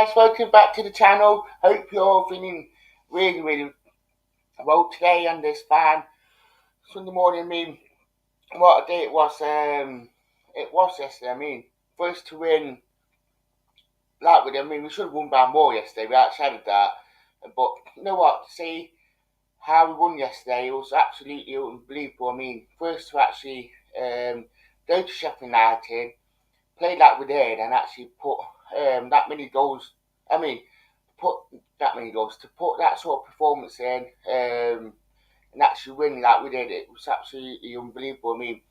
guys, welcome back to the channel. Hope you're all feeling really well today on this fine Sunday morning. I mean, what a day it was. It was yesterday. I mean, for us to win like we we should have won by more yesterday. We outside of that, but you know what? To see how we won yesterday, it was absolutely unbelievable. I mean, for us to actually go to Sheffield United, play like we did, and actually put that many goals. I mean, put that many goals to put that sort of performance in and actually win like we did. It was absolutely unbelievable. I mean,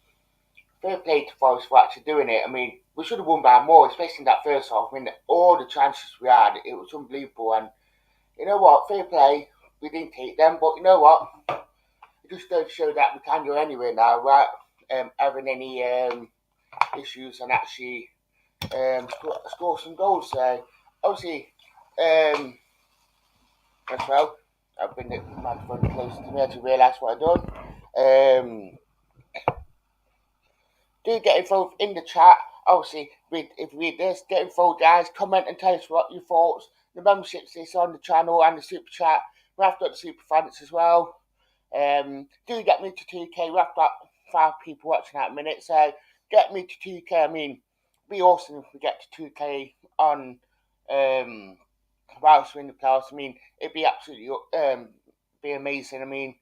fair play to Forest for actually doing it. I mean, we should have won by more, especially in that first half. I mean, all the chances we had, it was unbelievable. And you know what? Fair play. We didn't take them, but you know what? It just does show that we can go anywhere now without having any issues and actually score some goals. So obviously, as well, I've been at the microphone close to me to realise what I've done. Do get involved in the chat. Obviously, if you read this, get involved, guys. Comment and tell us what your thoughts. The memberships is on the channel and the super chat. We have got the super fans as well. Do get me to 2K. We have got 5 people watching at a minute, so get me to 2K. I mean, it'd be awesome if we get to 2K on whilst we're in the playoffs. I mean, it'd be absolutely be amazing. I mean,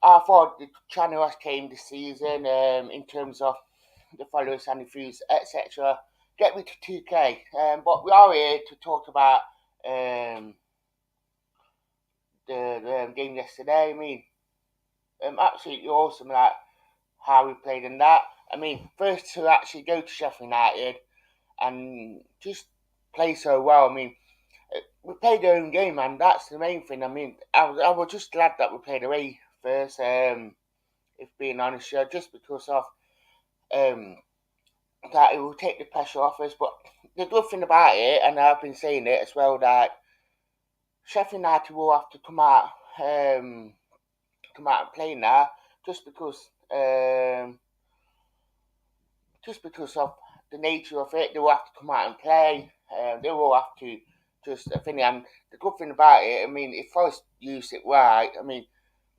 I thought the channel has came this season in terms of the followers and the views, etc. Get me to 2K. But we are here to talk about the game yesterday. I mean, absolutely awesome, like how we played in that. I mean, first to actually go to Sheffield United and just play so well. I mean, we played our own game, and that's the main thing. I mean, I was just glad that we played away first. If being honest, just because of that it will take the pressure off us. But the good thing about it, and I've been saying it as well, that Sheffield United will have to come out and play now, just because of the nature of it. They will have to come out and play. They will have to just and the good thing about it, I mean, if Forest use it right, I mean,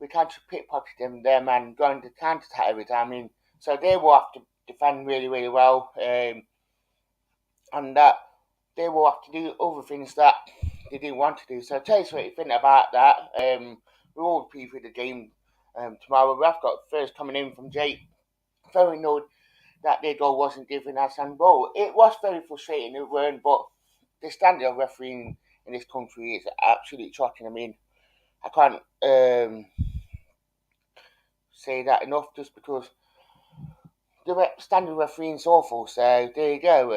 we can't pickpocket them and go into counter attack every time. I mean, so they will have to defend really well, and that they will have to do other things that they didn't want to do. So tell us what you think about that. We will preview the game tomorrow. We have got first coming in from Jake. Very annoyed that their goal wasn't given us handball. It was very frustrating, it weren't, but the standard of refereeing in this country is absolutely shocking. I mean, I can't say that enough, just because the standard refereeing is awful. So there you go.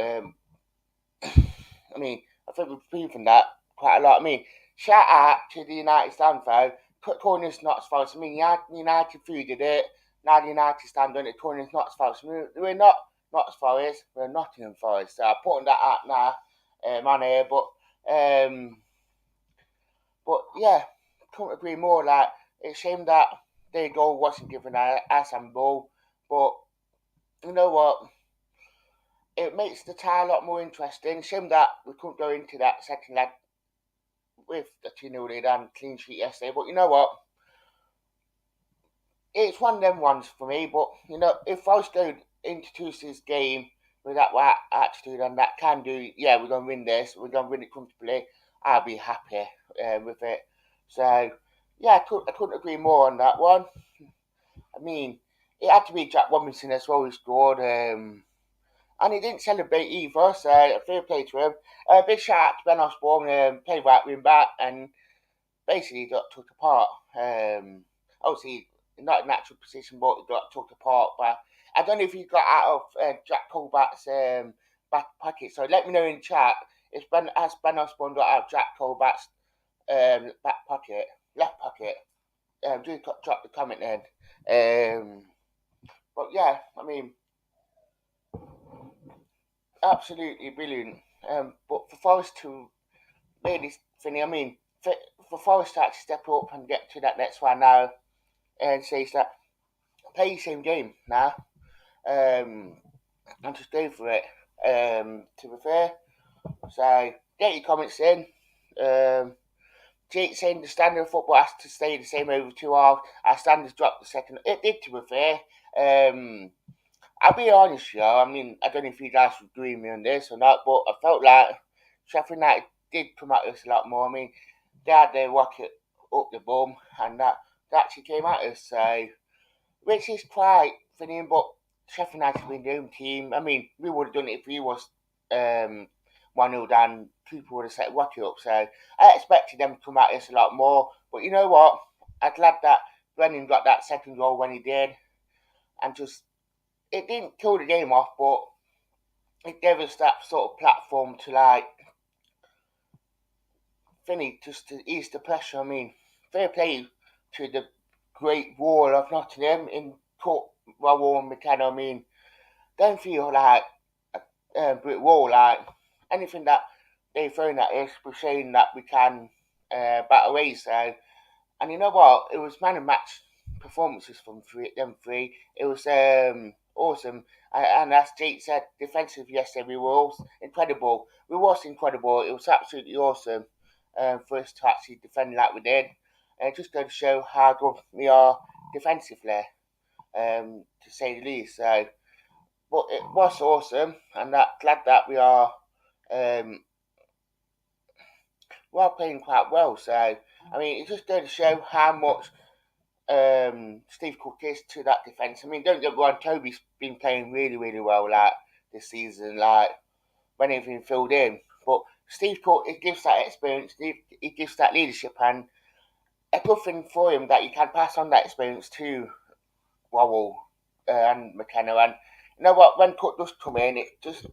I mean, I think we've proven that quite a lot. I mean, shout out to the United stand though. Corners not as false. I mean, United did it. Now the United stand on it. Corners not as false. We're not as Forest. We're Nottingham Forest. So I'm putting that out now on here. But yeah, couldn't agree more. Like, it's a shame that their goal wasn't given as handball. But you know what? It makes the tie a lot more interesting. Shame that we couldn't go into that second leg with the 2-0 lead and clean sheet yesterday. But you know what? It's one of them ones for me. But you know, if I was going into Tuesday's game with that attitude and that can do, yeah, we're gonna win this. We're gonna win it comfortably. I'll be happy with it. So yeah, I couldn't agree more on that one. I mean, it had to be Jack Robinson as well who scored. And he didn't celebrate either, so fair play to him. Big shout out to Ben Osborne, played right wing back, and basically got took apart. Obviously, not a natural position, but he got took apart. But I don't know if he got out of Jack Colback's back pocket. So let me know in chat if Ben Osborne got out of Jack Colback's back pocket, left pocket. Do drop the comment then. But yeah, I mean, absolutely brilliant. But for Forest to really thing, I mean, for Forest to actually step up and get to that next one now and says that play the same game now, and just go for it. To be fair, so get your comments in. Jake saying the standard of football has to stay the same over 2 hours. Our standards dropped the second. It did, to be fair. I'll be honest, I mean, I don't know if you guys would agree with me on this or not, but I felt like Sheffield United did come at us a lot more. I mean, they had their rocket up the bum, and that actually came at us. So, which is quite funny, but Sheffield United have been the home team. I mean, we would have done it if we was 1-0 down. Cooper would have set rocket up. So I expected them to come at us a lot more. But you know what? I'm glad that Brennan got that second goal when he did, and just it didn't kill the game off, but it gave us that sort of platform to like finish just to ease the pressure. I mean, fair play to the great wall of Nottingham in Court, Raoul and McKenna. I mean, don't feel like a brick wall. Like anything that they thrown at us, we're showing that we can bat away. So, and you know what? It was man of match performances from them three. It was awesome. And as Jake said, defensive yesterday, we were all incredible. We was incredible. It was absolutely awesome for us to actually defend like we did. Just going to show how good we are defensively, to say the least. So, but it was awesome, and glad that um, we are playing quite well. So, I mean, it's just going to show how much Steve Cook is to that defence. I mean, don't get me wrong, Toby's been playing really, really well like this season, like when everything filled in. But Steve Cook, it gives that experience, it gives that leadership, and a good thing for him that he can pass on that experience to Worrell and McKenna. And you know what? When Cook does come in, it just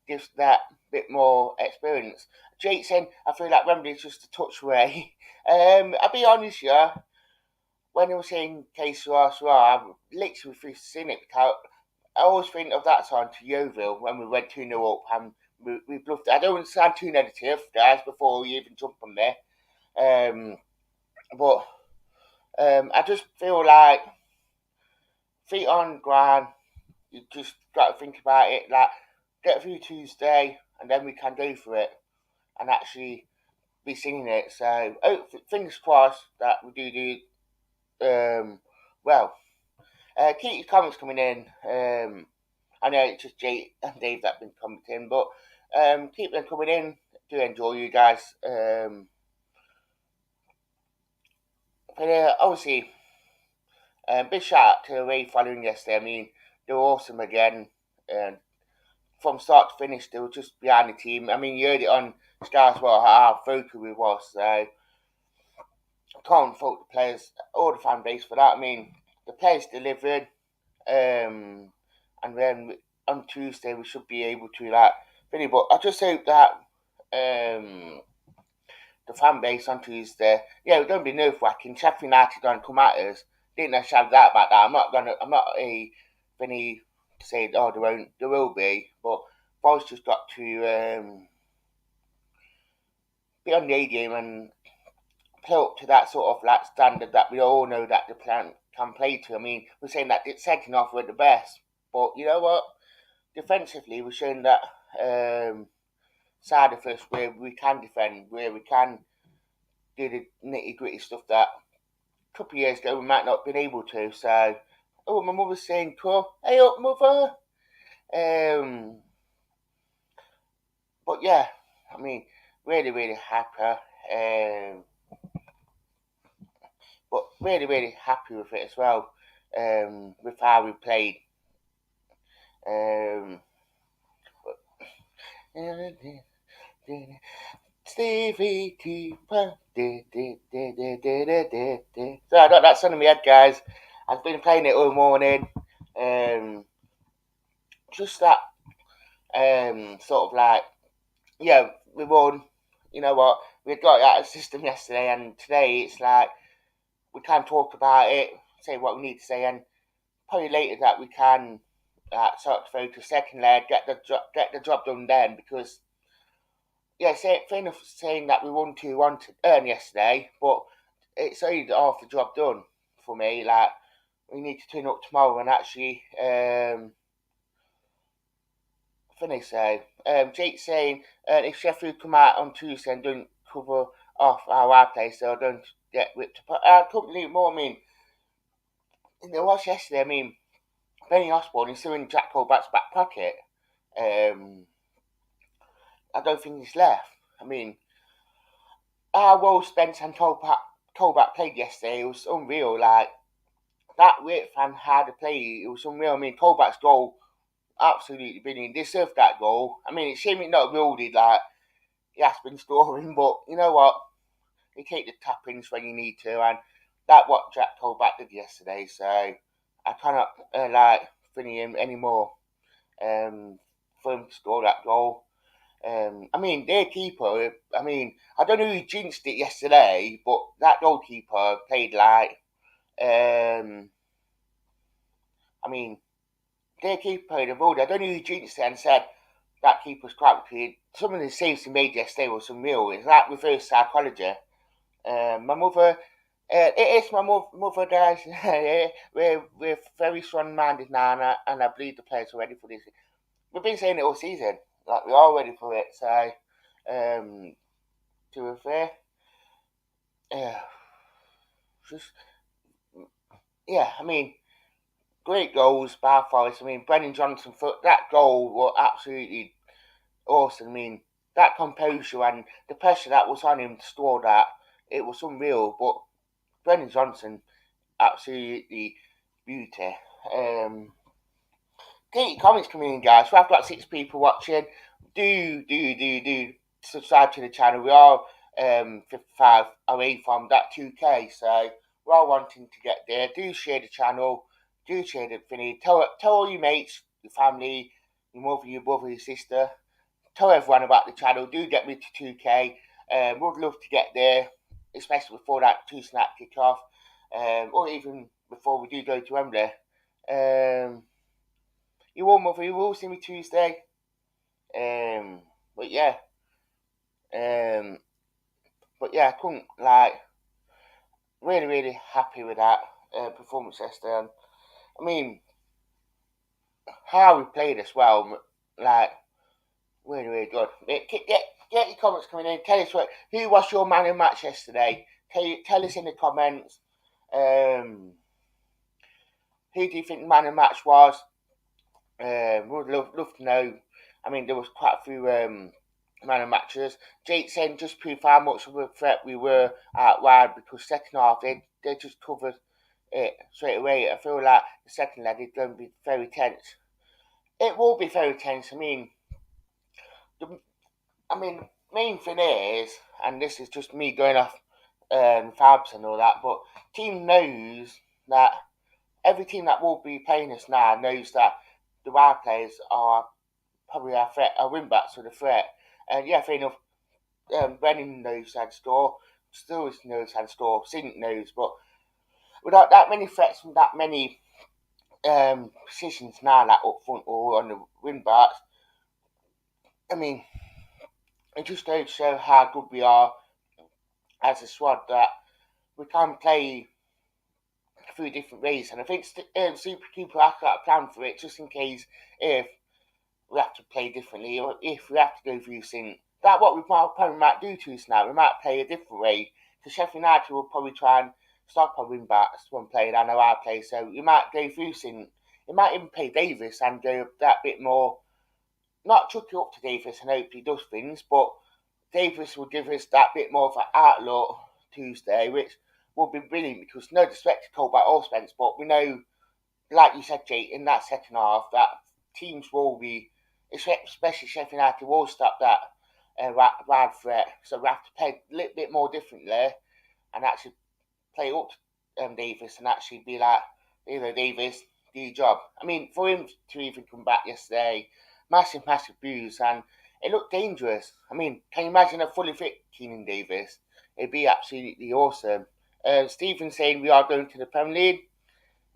gives that bit more experience. Jake saying, I feel like Wembley's just a touch away. I'll be honest, when I was saying Case Ross, I literally refused to see it because I always think of that time to Yeovil when we went 2-0 up and we bluffed it. I don't want to sound too negative, guys, before we even jump on there. But I just feel like feet on ground, you just got to think about it. Like, get through Tuesday and then we can go for it and actually be singing it. So, fingers crossed that we do well. Keep your comments coming in. I know it's just Jay and Dave that have been commenting, but keep them coming in. Do enjoy you guys. But obviously, big shout out to Ray following yesterday. I mean, they were awesome again. From start to finish, they were just behind the team. I mean, you heard it on Sky as well how vocal we was. So I can't fault the players or the fan base for that. I mean, the players delivered. And then on Tuesday we should be able to like finish. But I just hope that the fan base on Tuesday, yeah, we're going to be nerve wracking. Sheffield United going to come at us. Didn't know shout that about that. I'm not a Vinny to say there will be, but boys just got to be on the A game and play up to that sort of like standard that we all know that the plan can play to. I mean, we're saying that it's second off we're the best, but you know what? Defensively, we're showing that side of us where we can defend, where we can do the nitty gritty stuff that a couple of years ago we might not have been able to. So, oh, my mother's saying, "Cool, hey up, mother." But yeah, I mean, really, really happy. But really, really happy with it as well. With how we played. Stevie Cooper. So I got that song in my head, guys. I've been playing it all morning. Just that sort of like, yeah, we won. You know what? We got out of the system yesterday, and today it's like we can talk about it, say what we need to say, and probably later that we can sort of focus second leg, get the job done then, because yeah, fair enough saying that we won 2-1 to earn yesterday, but it's only half the job done for me. Like, we need to turn up tomorrow and actually finish though. Jake saying if Sheffield come out on Tuesday and don't cover off our place, they'll don't get ripped apart. I couldn't believe more. I mean, there was yesterday. I mean, Benny Osborne is still in Jack Colback's back pocket. I don't think he's left. I mean, how well Spence and Colback played yesterday, it was unreal. Like, that width and how they play, it was unreal. I mean, Colback's goal, absolutely brilliant. He deserved that goal. I mean, it's shame it not wielded like he has been scoring, but you know what? You take the tap-ins when you need to, and that's what Jack Colback did yesterday, so I cannot finish him anymore for him to score that goal. I mean, their keeper, I mean, I don't know who jinxed it yesterday, but that goalkeeper played like, I mean, their keeper played a role. I don't know who jinxed it and said that keeper's crap. Some of the saves he made yesterday was unreal. It's like reverse psychology. My mother, it is my mother, guys. we're very strong-minded now, and I believe the players are ready for this. We've been saying it all season. Like, we're all ready for it, so, to be fair, just, yeah, I mean, great goals by Forest. I mean, Brennan Johnson, that goal was absolutely awesome. I mean, that composure and the pressure that was on him to score that, it was unreal, but Brennan Johnson, absolutely beauty. Get your comments coming in, guys. We've got 6 people watching. Do subscribe to the channel. We are 55 away from that 2K, so we're all wanting to get there. Do share the channel. Do share the thingy. Tell all your mates, your family, your mother, your brother, your sister. Tell everyone about the channel. Do get me to 2K. Would love to get there, especially before that Tuesday night kickoff, or even before we do go to Wembley. You will, mother, you will see me Tuesday. But yeah. I couldn't, really happy with that performance yesterday. I mean, how we played as well, really good. Get your comments coming in. Tell us who was your man of match yesterday. Tell us in the comments. Who do you think the man of match was? Would love to know. I mean, there was quite a few man of matches. Jake saying just prove how much of a threat we were out wide, because second half they just covered it straight away. I feel like the second leg is going to be very tense. It will be very tense. I mean, main thing is, and this is just me going off Fabs and all that, but team knows that every team that will be playing us now knows that the wide players are probably our threat, our win backs are the threat. And yeah, fair enough. Brennan knows how to score, Stills knows how to score, Sink knows, but without that many threats from that many positions now, like up front or on the win backs, I mean, it just goes to show how good we are as a squad, that we can play through different ways. And I think Super Cooper has got a plan for it, just in case if we have to play differently, or if we have to go through Sink. That's what we probably might do to us now. We might play a different way. Because Sheffield United will probably try and stop our win backs when playing and our play. So we might go through Sink. We might even play Davis and go that bit more, not chuck it up to Davis and hope he does things, but Davis will give us that bit more of an outlook Tuesday, which will be brilliant, because no disrespect to Colback or Spence, but we know, like you said, Jake, in that second half, that teams will be, especially Sheffield United, will stop that wide threat. So we have to play a little bit more differently and actually play up to Davis and actually be like, Davis, do your job. I mean, for him to even come back yesterday, massive views, and it looked dangerous. I mean, can you imagine a fully fit Keenan Davis? It'd be absolutely awesome. Stephen saying we are going to the Premier League.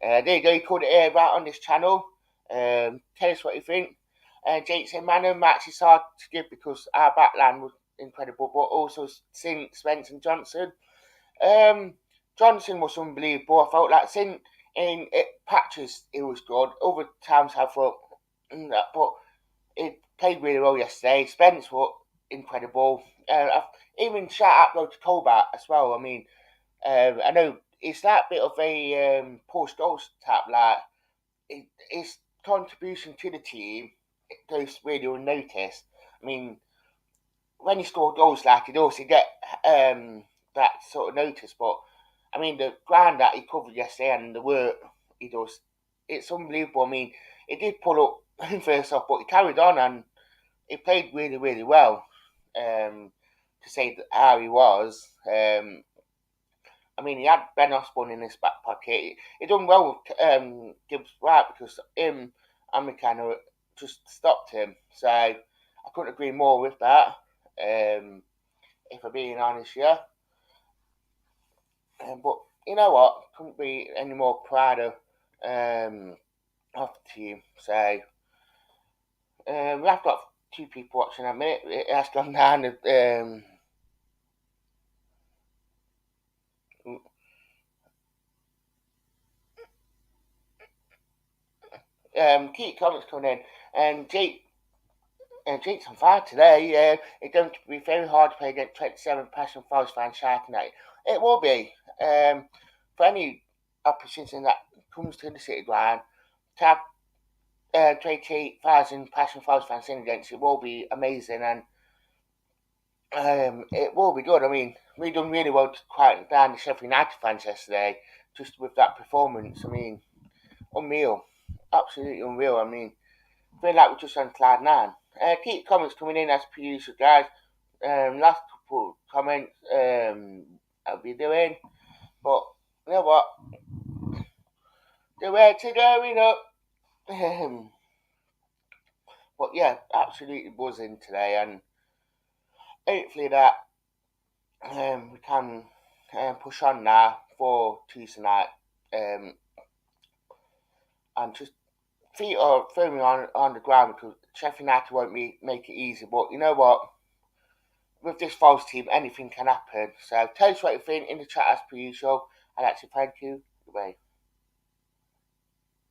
There you go, you called it right on this channel. Tell us what you think. Jake said, man of match is hard to give because our backline was incredible, but also Sink, Spence and Johnson. Johnson was unbelievable. I felt like Sink in patches, it was good. Other times I thought, but He played really well yesterday. Spence was incredible. Even shout out though to Colbert as well. I mean, I know it's that bit of a Paul Scholes type. Like his contribution to the team goes really unnoticed. I mean, when he scored goals like he'd also get that sort of notice. But I mean, the ground that he covered yesterday and the work he does, it's unbelievable. I mean, he did pull up in first off, but he carried on and he played really, really well. To say that how he was, I mean, he had Ben Osborne in his back pocket. He done well with Gibbs White because him and McKenna just stopped him. So I couldn't agree more with that. If I'm being honest, yeah. But you know what? Couldn't be any more prouder of the team. So we have got two people watching a minute. It has gone down. Keep comments coming in. Jake's on fire today. It's going to be very hard to play against 27 Passion Forest fans shouting at it. It will be. For any opposition that comes to the City Ground, to have 28,000 Passion Forest fans in against it will be amazing and it will be good. I mean, we done really well to quieten down the Sheffield United fans yesterday just with that performance. I mean, unreal. Absolutely unreal. I mean, feel like we're just on cloud nine. Keep comments coming in as per usual, guys. Last couple comments I'll be doing, but you know what? The way to going up. But yeah, absolutely buzzing today, and hopefully that we can push on now for Tuesday night, and just feet are firmly on the ground because Sheffield United won't make it easy. But you know what? With this false team, anything can happen. So tell us what you think in the chat as per usual. I'd like to thank you. Goodbye.